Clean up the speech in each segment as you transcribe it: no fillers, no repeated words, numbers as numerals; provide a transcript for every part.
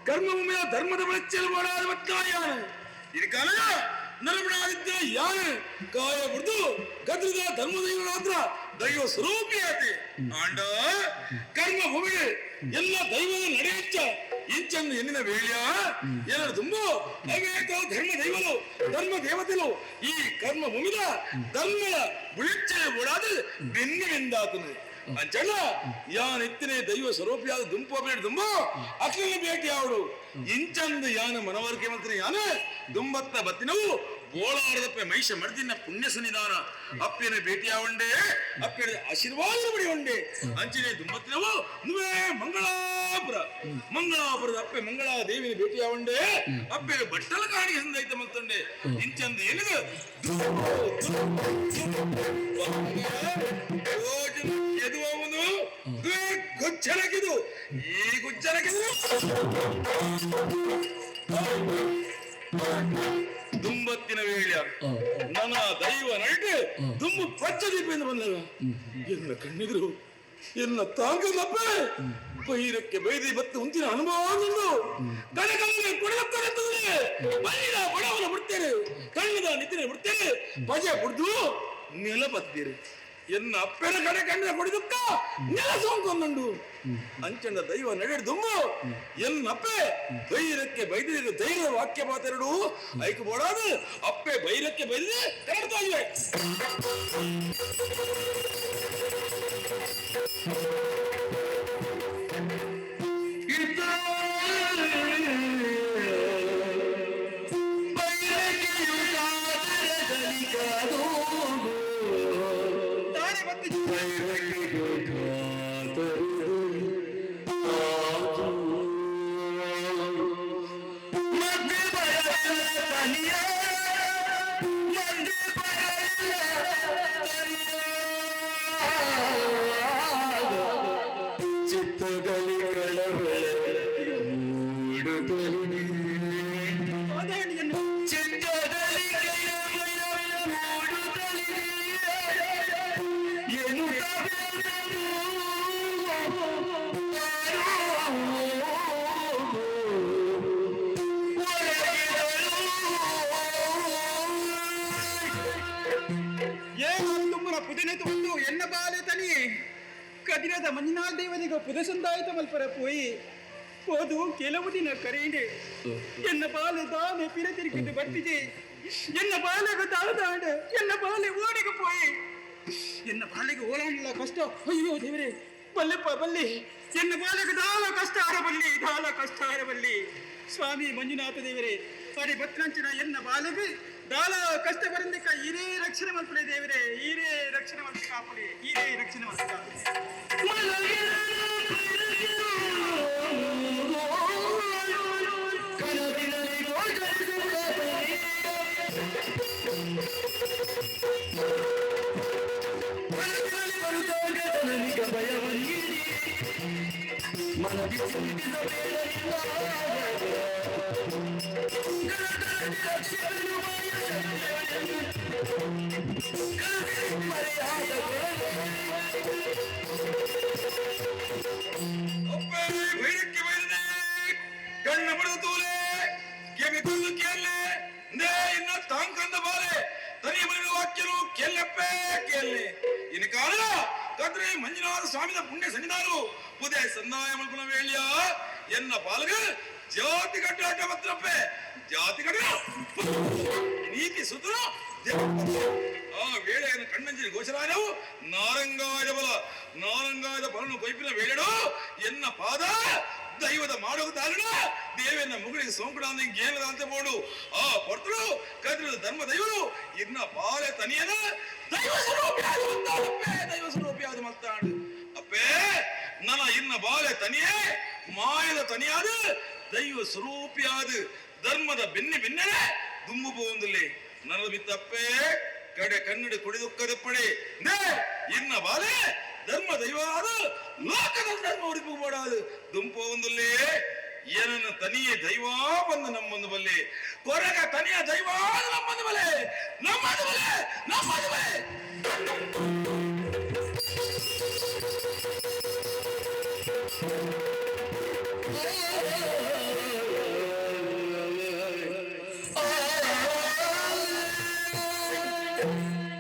ಕರ್ಮಭೂಮಿಯ ಧರ್ಮದ ಬೆಳಚಲು ಮಾಡಾದ ಒತ್ತಾಯಾನ ಈ ಕಾಲ ನರಬಣಾದಿದ್ದ ಯಾನ ಕಾಯ ಬಿಡ್ದು ಗದ್ರದ ಧರ್ಮದೈವನ ಹತ್ರ ದೈವ ಸ್ವರೂಪಿಯಾತಿ ಆಂಡ ಕರ್ಮಭೂಮಿ ಎಲ್ಲ ದೈವದ ನಡೆಯಚ್ಚ ಇಂಚನ್ನು ಎನ್ನಿನ ವೇಳ್ಯ ಎಲ್ಲರೂ ತುಂಬ ಅನೇಕ ಧರ್ಮ ದೈವಲು ಧರ್ಮ ದೇವತೆಲು ಈ ಕರ್ಮ ಭೂಮಿದ ಧರ್ಮದ ಬಿಳಿಚ್ಚೆ ಓಡಾದ ಬೆನ್ನಿನಿಂದಾತನು ಅಂಚಲ್ಲ ಯಾನ್ ಎತ್ತಿನ ದೈವ ಸ್ವರೂಪಿಯಾದ ದುಂಪು ಬೇಡ ದುಂಬು ಅಕ್ಲಿನ ಭೇಟಿ ಅವಳು ಇಂಚಂದು ಯಾನ ಮನವರಿಕೆ ಮಂತ್ರಿ ಯಾನ ದುಂಬತ್ತ ಬತ್ತಿನವು ಬೋಳಾರದಪ್ಪೆ ಮೈಷ ಮರ್ದಿನ ಪುಣ್ಯ ಸನ್ನಿಧಾನ ಅಪ್ಪಿನ ಭೇಟಿಯಾವಂಡೆ ಅಪ್ಪಿನ ಆಶೀರ್ವಾದ ಬಡಿ ಉಂಡೆ ಅಂಚಿನ ದುಂಬತ್ತಿನವು ನುವೇ ಮಂಗಳಾಪುರದ ಅಪ್ಪೆ ಮಂಗಳಾ ದೇವಿನ ಭೇಟಿಯಾವಂಡೆ ಅಪ್ಪಿನ ಬಟ್ಟಲ ಕಾಣಿ ಹಂದೈತೆ ಮತ್ತೊಂಡೆ ಇಂಚಂದು ಏನಿದೆ ಎದುವನು ಗುಚ್ಚರಕಿದು ಈ ಗುಚ್ಚರಕಿದು ದುಂಬತ್ತಿನ ವೇಳೆ ನನ್ನ ದೈವ ನೈಟೆ ದುಂಬು ಪಚ್ಚ ದೀಪದಿಂದ ಬಂದಾಗ ಎಲ್ಲ ಕಣ್ಣಿದ್ರು ಎಲ್ಲ ತಾಂಗದಪ್ಪ ಬೈರಕ್ಕೆ ಬೈದಿ ಬತ್ತು ಉಂಚಿನ ಅನುಭವ ಕಣಕಲ್ಲಿ ಕೊಡಲಕ್ಕಂತಂದ್ರೆ ಬೈರ ಬಡವನ ಬಿಡ್ತೇನೆ ಕಣ್ಣದ ನಿತಿನ ಬಿಡ್ತೇನೆ ಬಜೆ ಬಿಡ್ದು ನೆಲ ಬತ್ತೀರಿ ಎನ್ನ ಅಪ್ಪನ ಕಡೆ ಕಂಡ ಕೊಡಿದಕ್ಕ ನೆಲ ಸೋಂಕೊಂಡು ಅಂಚಂಡ ದೈವ ನಡೆದುಂಬು ಎನ್ನಪ್ಪೆ ಬೈರಕ್ಕೆ ಬೈದಿರ ಧೈರ್ಯ ವಾಕ್ಯ ಮಾತೆರಡು ಐಕು ಬೋಡಾದ ಅಪ್ಪೆ ಬೈರಕ್ಕೆ ಬೈದಿದೆ ಕರೆಡ್ತಾ ಇವೆ ಪಾದಾಣಿಯನ್ನು ಚೆಂಡದಲ್ಲಿ ಕೈಯ ಮೂಡುತ್ತಲಿದೆ ಎನ್ನುತ್ತಾ ತುಮ್ಮನ ಪುದಿನೆತು ಒಂದು ಎನ್ನ ಬಾಲೆ ತನಿ ಕದಿರದ ಮಂಜುನಾಥ ದೇವನಿಗೆ ಪುದಸಂದಾಯಿತ ಮಲ್ಪರ ಪೋಯಿ ಹೋದು ಕೆಲವು ದಿನ ಕರೆಯಂಡೆ ಎನ್ನ ಬಾಲೆ ತಾನೆ ಪಿರತಿರಿಕಿದ್ದು ಬರ್ತಿದೆ ಎನ್ನ ಬಾಲೆಗೆ ತಾಳ್ದಾಂಡ ಎನ್ನ ಬಾಲೆ ಓಡಿಗೆ ಪೋಯಿ ಎನ್ನ ಬಾಲೆಗೆ ಓಲಾಣಲ್ಲ ಕಷ್ಟ ಅಯ್ಯೋ ದೇವರೇ ಬಲ್ಲೆಪ್ಪ ಬಲ್ಲಿ ಎನ್ನ ಬಾಲೆಗೆ ದಾಲ ಕಷ್ಟ ಆರಬಲ್ಲಿ ದಾಲ ಕಷ್ಟ ಆರಬಲ್ಲಿ ಸ್ವಾಮಿ ಮಂಜುನಾಥ ದೇವರೇ ಸಾರಿ ಬತ್ರಂಚನ ಎನ್ನ ಬಾಲೆಗೆ ದಾಲ ಕಷ್ಟ ಬರಂದಿಕ ಈರೇ ರಕ್ಷಣೆ ಮಲ್ಪಡೆ ದೇವರೇ ಈರೇ ರಕ್ಷಣೆ ಮಲ್ಪಿ ಕಾಪಡೆ ಈರೇ ರಕ್ಷಣೆ ಮಲ್ಪಿ ಕಾಪಡೆ ಕಣ್ಣ ಬಡದ ತೋಲೆ ಕೆಮಿ ಕುಂದು ಕೇಳೆ ನೇ ಇನ್ನ ತಾಂಕಂದ ಬಾಲೆ ತನಿ ಮನೆ ವಾಕ್ಯನು ಕೆಲ್ಲಪ್ಪೆ ಕೇಳೆ ಇನ್ನು ಕಾಲ ಕದ್ರೆ ಮಂಜುನಾಥ ಸ್ವಾಮಿದ ಪುಣ್ಯ ಸನ್ನಿಧಾನು ಪುದೆ ಸಂದಾಯ ಮಲ್ಪನ ವೇಳ್ಯ ಎನ್ನ ಪಾಲ್ಗ ಜಾತಿ ಕಟ್ಟಾಟ ಮತ್ರಪ್ಪೆ ಜಾತಿ ಕಟ್ಟ ನೀತಿ ಸುತರು ಆ ವೇಳೆಯನ್ನು ಕಣ್ಣಂಚಿನ ಗೋಚರಾಯವು ನಾರಂಗಾಯ ಬಲ ನಾರಂಗಾಯದ ಬಲನು ಕೊಯ್ಪಿನ ವೇಳೆಡು ಎನ್ನ ಪಾದ ದೈವದ ಮಾಡುವ ದಾರುಣ ದೇವನ ಮುಗುಳಿಗೆ ಸೋಂಕುಡ ಗೇನದ ಅಂತ ಬೋಡು ಆ ಪರ್ತರು ಕದ್ರದ ಧರ್ಮ ದೈವರು ಇನ್ನ ಬಾಲೆ ತನಿಯನ ದೈವ ಸ್ವರೂಪಿಯಾದ ಮತ್ತಾಡು ಅಪ್ಪೇ ನನ್ನ ಇನ್ನ ಬಾಲೆ ತನಿಯೇ ಮಾಯದ ತನಿಯಾದ ದೈವ ಸ್ವರೂಪಿಯಾದ ಧರ್ಮದ ಬೆನ್ನೆ ದುಂಬು ಪೋಂದಿಲ್ಲಿ ನನ್ನ ಬಿತ್ತಪ್ಪೇ ಕಡೆ ಕನ್ನಡ ಕುಡಿದುಕ್ಕದಪ್ಪಡೆ ಇನ್ನ ಬಾಲೆ ಧರ್ಮ ದೈವಾದ ಲೋಕದ ಧರ್ಮ ಉಡಿಪು ಮಾಡಾದು ದುಂಪು ಒಂದಲ್ಲೇ ಏನನ್ನ ತನಿಯೇ ದೈವ ಬಂದು ನಮ್ಮೊಂದು ಬಲ್ಲೆ ಕೊರಗ ತನಿಯ ದೈವ ನಮ್ಮೊಂದು ಬಲೆ ನಮ್ಮದು ಬಲೆ ನಮ್ಮದು ಬಲೆ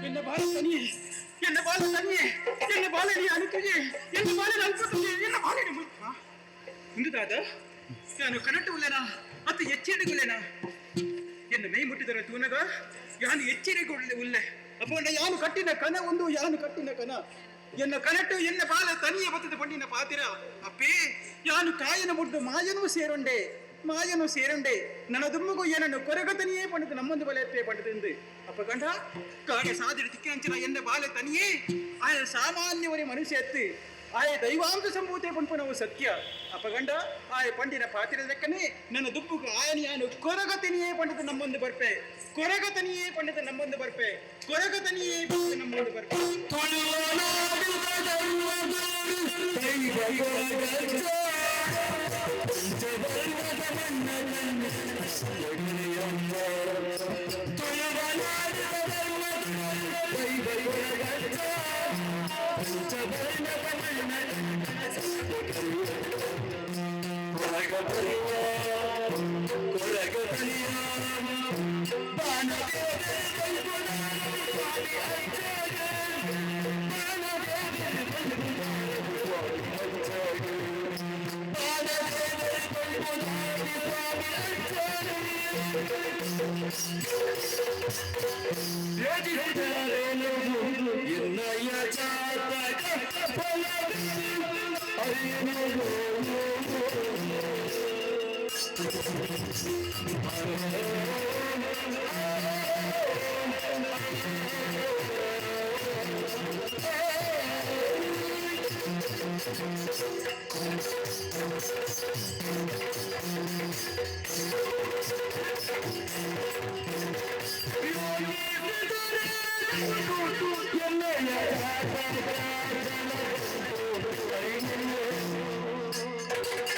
ಎನ್ನ ಬಾಲೆ ತನಿಯೇ ಎನ್ನ ಬಾಲೆ ತನಿಯೇ ಎನ್ನ ಬಾಲೆ ನೀ ಅನುತ್ತಿದೆ ಎನ್ನ ಬಾಲೆ ಅಲ್ಪತ್ತಿದೆ ಎನ್ನ ಬಾಲೆ ಮುಂದುದಾದ ನಾನು ಕನಟ್ಟು ಉಳ್ಳೇನಾ ಅತ್ತ ಎಚ್ಚರಿಕೆಗಳೇನಾ ಎನ್ನ ಮೈ ಮುಟ್ಟಿದರ ತೂನಗ ಯಾನು ಎಚ್ಚರಿಕೆ ಉಳ್ಳೆ ಅಪ್ಪಣ್ಣ ಯಾನು ಕಟ್ಟಿನ ಕನ ಒಂದು ಯಾನು ಕಟ್ಟಿನ ಕನ ಎನ್ನ ಕನಟ್ಟು ಎನ್ನ ಬಾಲ ತನಿಯ ಬತ್ತದ ಪಂಡಿನ ಪಾತಿರ ಅಪ್ಪೇ ಯಾನು ಕಾಯನ ಮುಟ್ಟು ಮಾಯನೂ ಸೇರಂಡೆ ನನ್ನ ದುಮ್ಮಗು ಏನನ್ನು ಕೊರಗತನಿಯೇ ಪಂಡಿತ ನಮ್ಮೊಂದು ಬಲೆ ಎತ್ತೇ ಪಂಡಿತಂದು ಅಪ್ಪ ಕಂಡ ಕಾಗೆ ಸಾದಿಡ ತಿಕ್ಕಿನ ಎನ್ನ ಬಾಲೆ ತನಿಯೇ ಆಯ ಸಾಮಾನ್ಯವರೇ ಮನುಷ್ಯ ಎತ್ತು ಆಯ ದೈವಾಂಶ ಸಂಭೂತೆ ಪಂಪನವು ಸತ್ಯ ಅಪಗಂಡ ಆಯ ಪಂಡಿನ ಪಾತಿರ ಲೆಕ್ಕನೆ ನನ್ನ ದುಪ್ಪುಗು ಆಯನ ಯಾನು ಕೊರಗತನಿಯೇ ಪಂಡಿತ ನಮ್ಮೊಂದು ಬರ್ಪೆ ಕೊರಗತನಿಯೇ ಪಂಡಿತ ನಮ್ಮೊಂದು ಬರ್ಪೆ ಕೊರಗತನಿಯೇ ಪಂಡಿತ ನಮ್ಮೊಂದು ಬರ್ಪೆ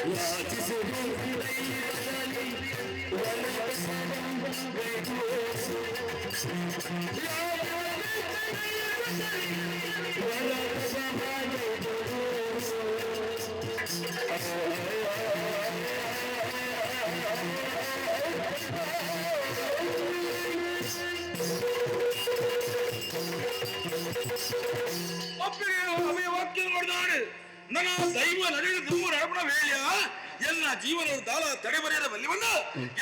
Yeah, ಅಪ್ಪಗೆ ಅಭಯ ವಾಕ್ಯ ಮಾಡಿದಾಡು ನನ್ನ ದೈವ ನಡೆಯುವ ದುರ್ಮ ನಡಪಣ ವೇಳೆಯ ಎಲ್ಲ ಜೀವನ ದಾಳ ತಡೆಬರೆಯದ ಬಲ್ಲಿ ಬಂದ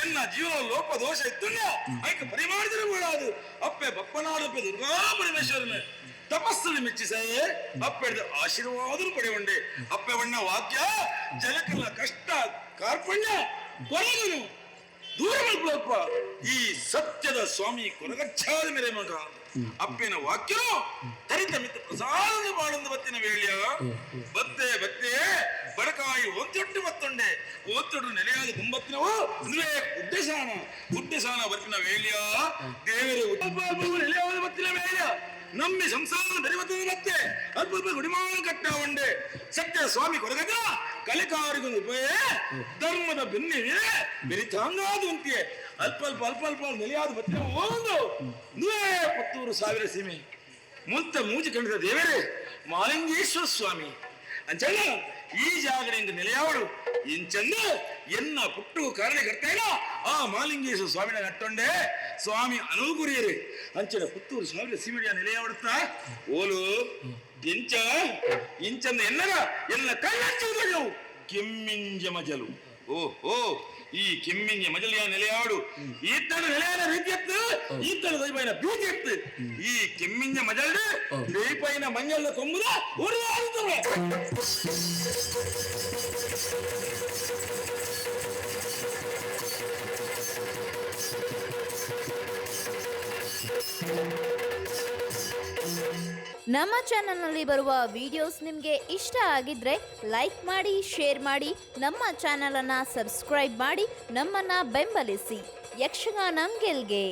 ಎಲ್ಲ ಜೀವನ ಲೋಪ ದೋಷ ಇತ್ತುಣ್ಣ ಅದಕ್ಕೆ ಪರಿಮಾಣಿದರೆ ಮಾಡಾದು ಅಪ್ಪೆ ಬಪ್ಪನಾಡಪ್ಪೆ ದುರ್ಗಾ ಪರಮೇಶ್ವರನ ತಪಸ್ಸನ್ನು ಮೆಚ್ಚಿಸ ಅಪ್ಪೆಡ್ದ ಆಶೀರ್ವಾದನು ಪಡೆಯುಂಡೆ ಅಪ್ಪೆ ಬಣ್ಣ ವಾಕ್ಯ ಜನಕ್ಕೆಲ್ಲ ಕಷ್ಟ ಕಾರ್ಪಣ್ಯ ಕೊರಗನು ದೂರ ಮಲ್ಪಪ್ಪ ಈ ಸತ್ಯದ ಸ್ವಾಮಿ ಕೊರಗಚ್ಚಾದ ಮೇರೆ ಮಗ ಅಪ್ಪನ ವಾಕ್ಯ ತರಿತ ಮಿತ್ತ ಪ್ರಸಾದ ಬಾಳಂದು ಬತ್ತಿನ ವೇಳೆಯ ಬತ್ತೆ ಬಡಕಾಯಿ ಒಂತೊಟ್ಟು ಬತ್ತೊಂಡೆ ಓತ್ತೊಟ್ಟು ನೆಲೆಯಾದ ಗುಂಬತ್ತಿನವು ಗುಡ್ಡೆಸಾನ ಬತ್ತಿನ ವೇಳೆಯ ದೇವರೇ ನೆಲೆಯಾದ ಬತ್ತಿನ ವೇಳೆಯ ನಮ್ಮಿ ಸಂಸಾರ ದರಿವತ್ತದ ಮತ್ತೆ ಅಲ್ಪ ಗುಡಿಮಾನ ಕಟ್ಟಾವಂಡೆ ಸತ್ಯ ಸ್ವಾಮಿ ಕೊರಗದ ಕಲಿಕಾರಿಗೊಂದು ಉಪಯ ಧರ್ಮದ ಬೆನ್ನಿವೆ ಬೆರಿತಾಂಗಾದು ಅಂತಿಯೇ ಅಲ್ಪ ನೆಲೆಯಾದ ಬತ್ತಿನ ಒಂದು 110,000 ಸೀಮೆ ಮುಲ್ತ ಮೂಜಿ ಕಂಡಿದ ದೇವರೇ ಮಾಲಿಂಗೇಶ್ವರ ಸ್ವಾಮಿ ಅಂಚಲ್ಲ ಈ ಜಾಗರಿಂದ ನೆಲೆಯಾವಳು ಇಂಚಂದ ಎನ್ನ ಪುಟ್ಟು ಕಾರಣಕರ್ತೇನ ಆ ಮಾಲಿಂಗೇಶ್ವರ ಸ್ವಾಮಿನ ನಟ್ಟೊಂಡೆ ಸ್ವಾಮಿ ಅನುಗುರಿಯರೇ ಅಂಚನ 110,000 ಸೀಮೆಯ ನೆಲೆಯಾವಡುತ್ತಾ ಓಲು ಇಂಚಂದ ಎಲ್ಲ ಕಣ್ಣಚ್ಚುವುದು ಕೆಮ್ಮಿಂಜ ಮಜಲು ಓ ಈ ಕೆಮ್ಮಿಂಜ ಮಜಲಿಯ ನೆಲೆಯಾಡು ಈತನ ನೆಲೆಯ ರೀತಿಯತ್ತು ಈತನ ದೈವೈನ ಬೀಜತ್ತು ಈ ಕೆಮ್ಮಿಂಜ ಮಜಲ್ ದೈಪೈನ ಮಂಜಲ್ ಕೊಂಬುದ ಒಂದು ನಮ್ಮ ಚಾನೆಲ್ನಲ್ಲಿ ಬರುವ ವಿಡಿಯೋಸ್ ನಿಮಗೆ ಇಷ್ಟ ಆಗಿದ್ರೆ ಲೈಕ್ ಮಾಡಿ, ಶೇರ್ ಮಾಡಿ, ನಮ್ಮ ಚಾನೆಲನ್ನು ಸಬ್ಸ್ಕ್ರೈಬ್ ಮಾಡಿ ನಮ್ಮನ್ನು ಬೆಂಬಲಿಸಿ. ಯಕ್ಷಗಾನ ಗೆಲ್ಗೆ.